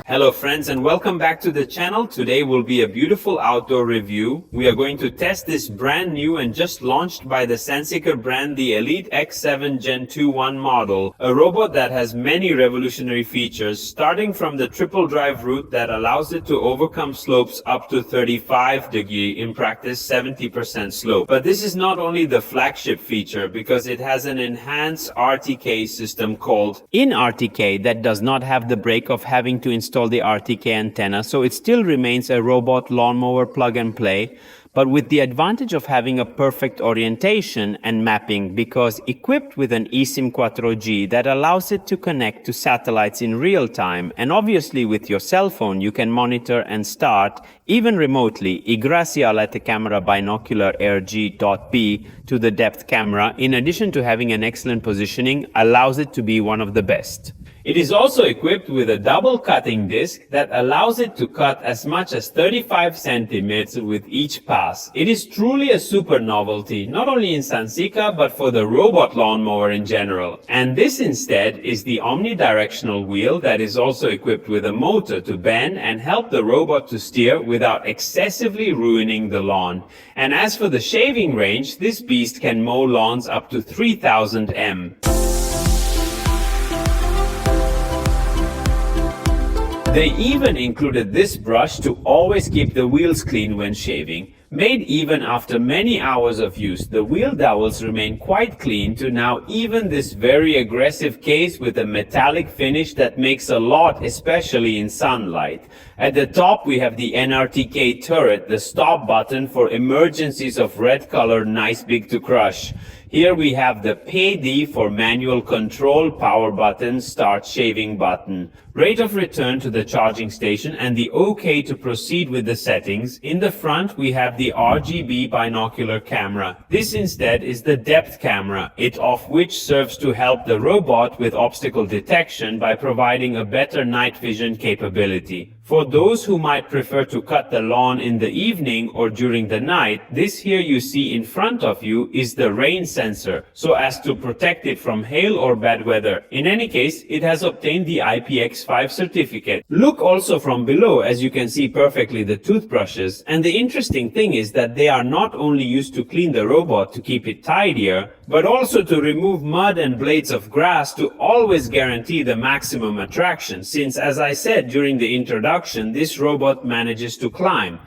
Hello friends and welcome back to the channel. Today will be a beautiful outdoor review. We are going to test this brand new and just launched by the Sunseeker brand, the Elite X7 Gen 2.1 model. A robot that has many revolutionary features, starting from the triple drive route that allows it to overcome slopes up to 35 degrees, in practice 70% slope. But this is not only the flagship feature, because it has an enhanced RTK system called nRTK that does not have the break of having to install the RTK antenna, so it still remains a robot lawnmower plug and play, but with the advantage of having a perfect orientation and mapping, because equipped with an eSIM 4G that allows it to connect to satellites in real time, and obviously with your cell phone you can monitor and start, even remotely, grazie alla telecamera binocular RG.P to the depth camera, in addition to having an excellent positioning, allows it to be one of the best. It is also equipped with a double cutting disc that allows it to cut as much as 35 centimeters with each pass. It is truly a super novelty, not only in Sunseeker but for the robot lawnmower in general. And this instead is the omnidirectional wheel that is also equipped with a motor to bend and help the robot to steer without excessively ruining the lawn. And as for the shaving range, this beast can mow lawns up to 3000 m. They even included this brush to always keep the wheels clean when shaving. Made even after many hours of use, the wheel dowels remain quite clean to now even this very aggressive case with a metallic finish that makes a lot, especially in sunlight. At the top we have the nRTK turret, the stop button for emergencies of red color, nice big to crush. Here we have the PD for manual control, power button, start shaving button, rate of return to the charging station, and the OK to proceed with the settings. In the front we have the RGB binocular camera. This instead is the depth camera, AWD, which serves to help the robot with obstacle detection by providing a better night vision capability. For those who might prefer to cut the lawn in the evening or during the night, this here you see in front of you is the rain sensor, so as to protect it from hail or bad weather. In any case, it has obtained the IPX5 certificate. Look also from below, as you can see perfectly the toothbrushes, and the interesting thing is that they are not only used to clean the robot to keep it tidier, but also to remove mud and blades of grass to always guarantee the maximum attraction, since, as I said during the introduction, this robot manages to climb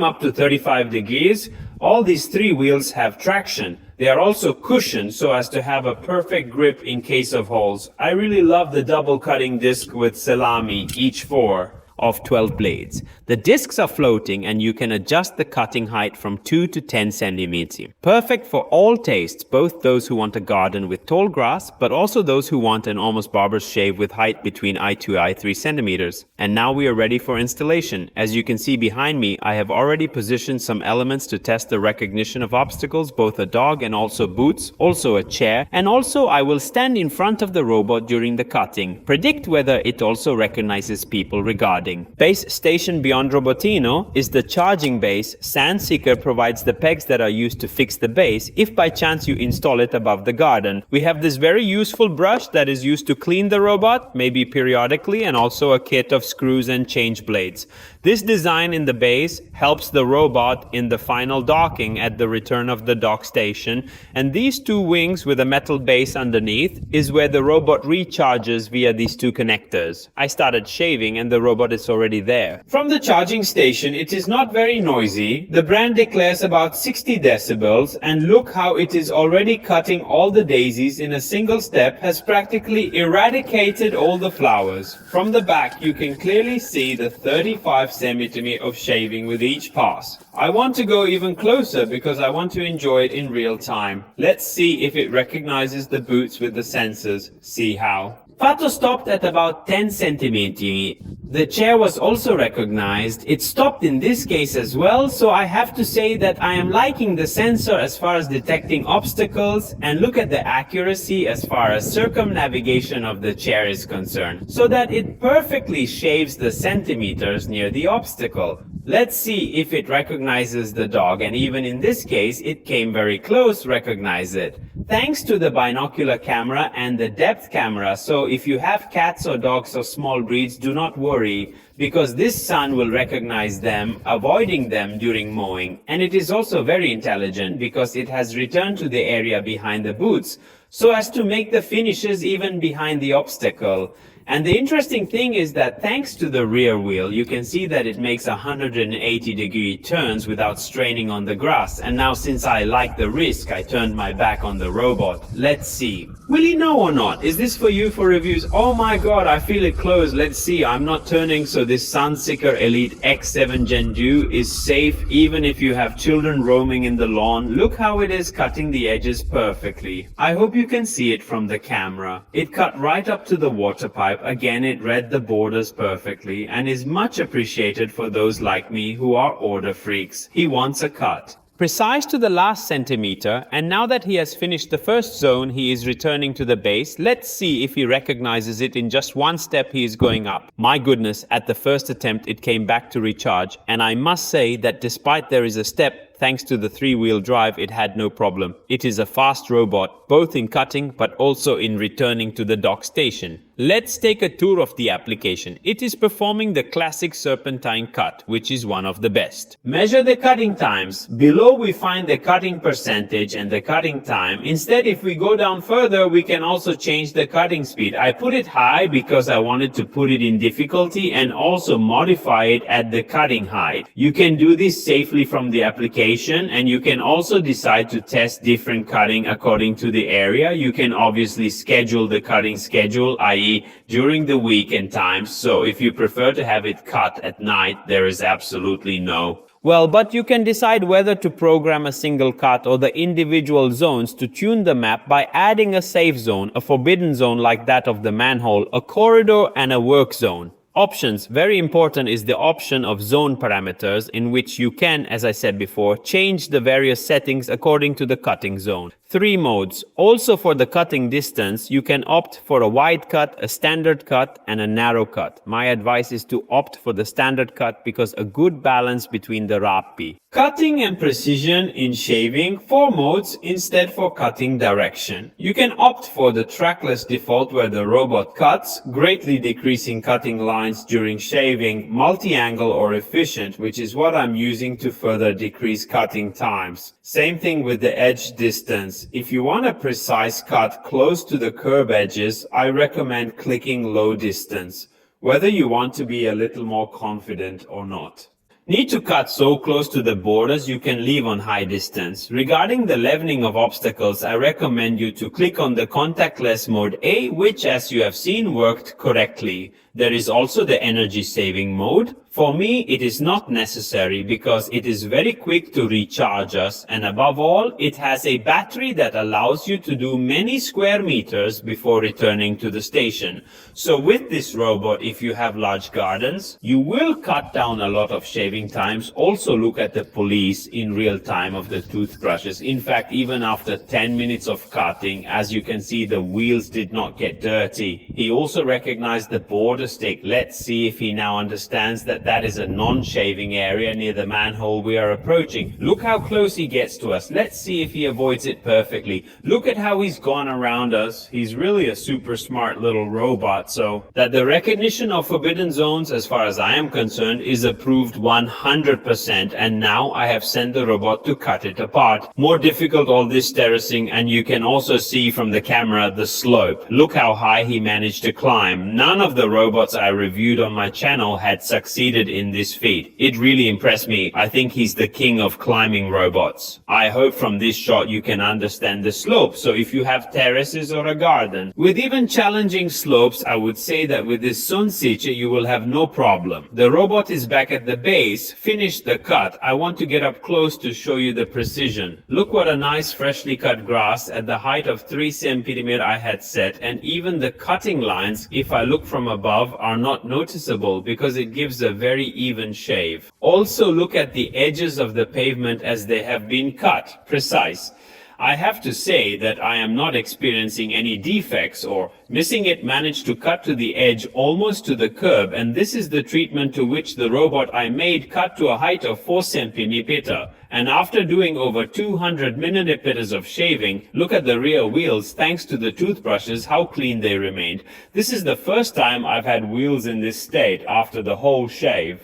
up to 35 degrees. All these three wheels have traction. They are also cushioned so as to have a perfect grip in case of holes. I really love the double cutting disc with salami, each 4 of 12 blades. The discs are floating and you can adjust the cutting height from 2 to 10 centimeters. Perfect for all tastes, both those who want a garden with tall grass, but also those who want an almost barber's shave with height between eye to eye 3 centimeters. And now we are ready for installation. As you can see behind me, I have already positioned some elements to test the recognition of obstacles, both a dog and also boots, also a chair, and also I will stand in front of the robot during the cutting. Predict whether it also recognizes people regarding. Base station beyond Robotino is the charging base. Sunseeker provides the pegs that are used to fix the base if by chance you install it above the garden. We have this very useful brush that is used to clean the robot, maybe periodically, and also a kit of screws and change blades. This design in the base helps the robot in the final docking at the return of the dock station, and these two wings with a metal base underneath is where the robot recharges via these two connectors. I started shaving and the robot is already there. From the charging station it is not very noisy. The brand declares about 60 decibels, and look how it is already cutting all the daisies in a single step, has practically eradicated all the flowers. From the back you can clearly see the 35 centimeters of shaving with each pass. I want to go even closer because I want to enjoy it in real time. Let's see if it recognizes the boots with the sensors. See how. Pato stopped at about 10 centimeters. The chair was also recognized. It stopped in this case as well, so I have to say that I am liking the sensor as far as detecting obstacles, and look at the accuracy as far as circumnavigation of the chair is concerned, so that it perfectly shaves the centimeters near the obstacle. Let's see if it recognizes the dog, and even in this case it came very close, recognize it. Thanks to the binocular camera and the depth camera, so if you have cats or dogs or small breeds, do not worry, because this sun will recognize them, avoiding them during mowing. And it is also very intelligent because it has returned to the area behind the boots, so as to make the finishes even behind the obstacle. And the interesting thing is that thanks to the rear wheel, you can see that it makes 180-degree turns without straining on the grass. And now, since I like the risk, I turned my back on the robot. Let's see. Will he know or not? Is this for you for reviews? Oh my god, I feel it close. Let's see. I'm not turning, so this Sunseeker Elite X7 Gen is safe even if you have children roaming in the lawn. Look how it is cutting the edges perfectly. I hope you can see it from the camera. It cut right up to the water pipe. Again, it read the borders perfectly and is much appreciated for those like me who are order freaks. He wants a cut. Precise to the last centimeter, and now that he has finished the first zone, he is returning to the base. Let's see if he recognizes it. In just one step, he is going up. My goodness, at the first attempt, it came back to recharge, and I must say that despite there is a step, thanks to the three-wheel drive, it had no problem. It is a fast robot, both in cutting but also in returning to the dock station. Let's take a tour of the application. It is performing the classic serpentine cut, which is one of the best. Measure the cutting times. Below we find the cutting percentage and the cutting time. Instead, if we go down further, we can also change the cutting speed. I put it high because I wanted to put it in difficulty and also modify it at the cutting height. You can do this safely from the application, and you can also decide to test different cutting according to the area. You can obviously schedule the cutting schedule, i.e. during the weekend times. So if you prefer to have it cut at night, there is absolutely no. Well, but you can decide whether to program a single cut or the individual zones to tune the map by adding a safe zone, a forbidden zone like that of the manhole, a corridor, and a work zone. Options. Very important is the option of zone parameters, in which you can, as I said before, change the various settings according to the cutting zone. 3 modes. Also for the cutting distance, you can opt for a wide cut, a standard cut, and a narrow cut. My advice is to opt for the standard cut because a good balance between the RAPI. Cutting and precision in shaving, 4 modes instead for cutting direction. You can opt for the trackless default where the robot cuts, greatly decreasing cutting lines during shaving, multi-angle or efficient, which is what I'm using to further decrease cutting times. Same thing with the edge distance. If you want a precise cut close to the curb edges, I recommend clicking low distance, whether you want to be a little more confident or not. Need to cut so close to the borders, you can leave on high distance. Regarding the leveling of obstacles, I recommend you to click on the contactless mode A, which as you have seen worked correctly. There is also the energy saving mode. For me, it is not necessary because it is very quick to recharge us, and above all, it has a battery that allows you to do many square meters before returning to the station. So with this robot, if you have large gardens, you will cut down a lot of shaving times. Also look at the police in real time of the toothbrushes. In fact, even after 10 minutes of cutting, as you can see, the wheels did not get dirty. He also recognized the border stick. Let's see if he now understands that that is a non-shaving area near the manhole we are approaching. Look how close he gets to us. Let's see if he avoids it perfectly. Look at how he's gone around us. He's really a super smart little robot. So that the recognition of forbidden zones, as far as I am concerned, is approved 100%. And now I have sent the robot to cut it apart. More difficult all this terracing, and you can also see from the camera the slope. Look how high he managed to climb. None of the robots I reviewed on my channel had succeeded in this feat. It really impressed me. I think he's the king of climbing robots. I hope from this shot you can understand the slope. So if you have terraces or a garden with even challenging slopes, I would say that with this Sunseeker you will have no problem. The robot is back at the base, finished the cut. I want to get up close to show you the precision. Look what a nice freshly cut grass at the height of 3 cm I had set, and even the cutting lines, if I look from above, are not noticeable because it gives a very even shave. Also look at the edges of the pavement as they have been cut, precise. I have to say that I am not experiencing any defects or missing. It managed to cut to the edge almost to the curb, and this is the treatment to which the robot I made cut to a height of 4 cm. And after doing over 200 millimeters of shaving, look at the rear wheels. Thanks to the toothbrushes, how clean they remained. This is the first time I've had wheels in this state after the whole shave.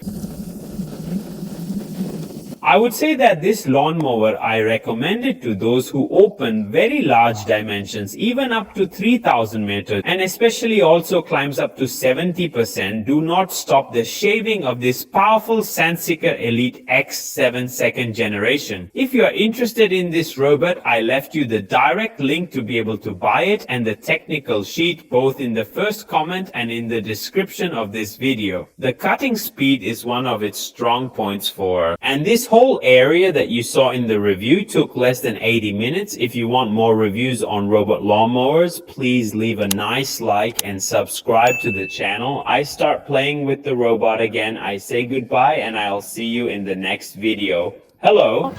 I would say that this lawnmower, I recommend it to those who open very large dimensions, even up to 3000 meters, and especially also climbs up to 70%. Do not stop the shaving of this powerful Sunseeker Elite X7 second generation. If you are interested in this robot, I left you the direct link to be able to buy it and the technical sheet both in the first comment and in the description of this video. The cutting speed is one of its strong points and this whole area that you saw in the review took less than 80 minutes. If you want more reviews on robot lawnmowers, please leave a nice like and subscribe to the channel. I start playing with the robot again. I say goodbye and I'll see you in the next video. Hello!